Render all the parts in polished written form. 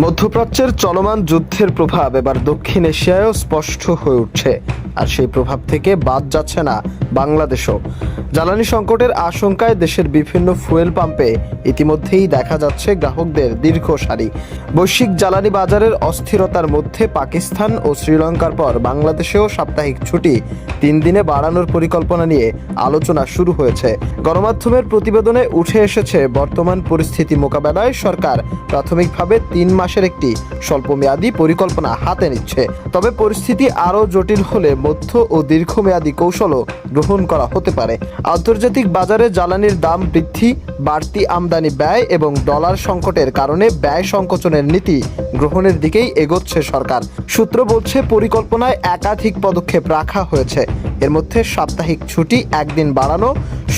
মধ্যপ্রাচ্যের চলমান যুদ্ধের প্রভাব এবার দক্ষিণ এশিয়ায়ও স্পষ্ট হয়ে উঠছে, আর সেই প্রভাব থেকে বাদ যাচ্ছে না বাংলাদেশও। জ্বালানি সংকটের আশঙ্কায় দেশের বিভিন্ন ফুয়েল পাম্পে ইতিমধ্যেই দেখা যাচ্ছে গ্রাহকদের দীর্ঘ সারি। বৈশ্বিক জ্বালানি বাজারের অস্থিরতার মধ্যে পাকিস্তান ও শ্রীলঙ্কার পর বাংলাদেশেও সাপ্তাহিক ছুটি 3 দিনে বাড়ানোর পরিকল্পনা নিয়ে আলোচনা শুরু হয়েছে। গণমাধ্যমের প্রতিবেদনে উঠে এসেছে, বর্তমান পরিস্থিতি মোকাবেলায় সরকার প্রাথমিকভাবে 3 মাসের একটি স্বল্পমেয়াদী পরিকল্পনা হাতে নিচ্ছে। তবে পরিস্থিতি আরও জটিল হলে মধ্য ও দীর্ঘমেয়াদী কৌশলও গ্রহণ করা হতে পারে। আন্তর্জাতিক বাজারে জ্বালানির দাম বৃদ্ধি, বাড়তি আমদানি ব্যয় এবং ডলার সংকটের কারণে ব্যয় সংকোচনের নীতি গ্রহণের দিকেই এগোচ্ছে সরকার। সূত্র বলছে, পরিকল্পনায় একাধিক পদক্ষেপ রাখা হয়েছে। এর মধ্যে সাপ্তাহিক ছুটি 1 দিন বাড়ানো,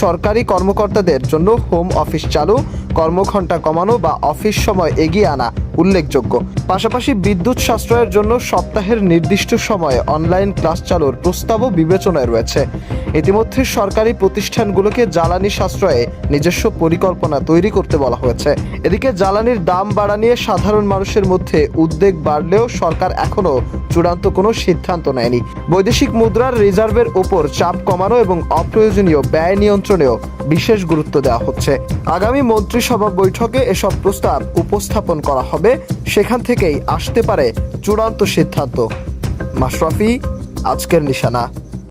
সরকারি কর্মকর্তাদের জন্য হোম অফিস চালু, কর্মঘণ্টা কমানো বা অফিস সময় এগিয়ে আনা উল্লেখযোগ্য। পাশাপাশি বিদ্যুৎ সাশ্রয়ের জন্য সপ্তাহের নির্দিষ্ট সময়ে অনলাইন ক্লাস চালুর প্রস্তাবও বিবেচনায় রয়েছে। ইতিমধ্যে সরকারি প্রতিষ্ঠানগুলোকে জ্বালানি সাশ্রয়ে নিজস্ব পরিকল্পনা তৈরি করতে বলা হয়েছে। এদিকে জ্বালানির দাম বাড়া নিয়ে সাধারণ মানুষের মধ্যে উদ্বেগ বাড়লেও সরকার এখনও চূড়ান্ত কোনো সিদ্ধান্ত নেয়নি। বৈদেশিক মুদ্রার রিজার্ভের ওপর চাপ কমানো এবং অপ্রয়োজনীয় ব্যয় নিয়ন্ত্রণেও বিশেষ গুরুত্ব দেওয়া হচ্ছে। আগামী মন্ত্রিসভা বৈঠকে এসব প্রস্তাব উপস্থাপন করা হবে, সেখান থেকেই আসতে পারে চূড়ান্ত সিদ্ধান্ত। মাশরাফি, আজকের নিশানা।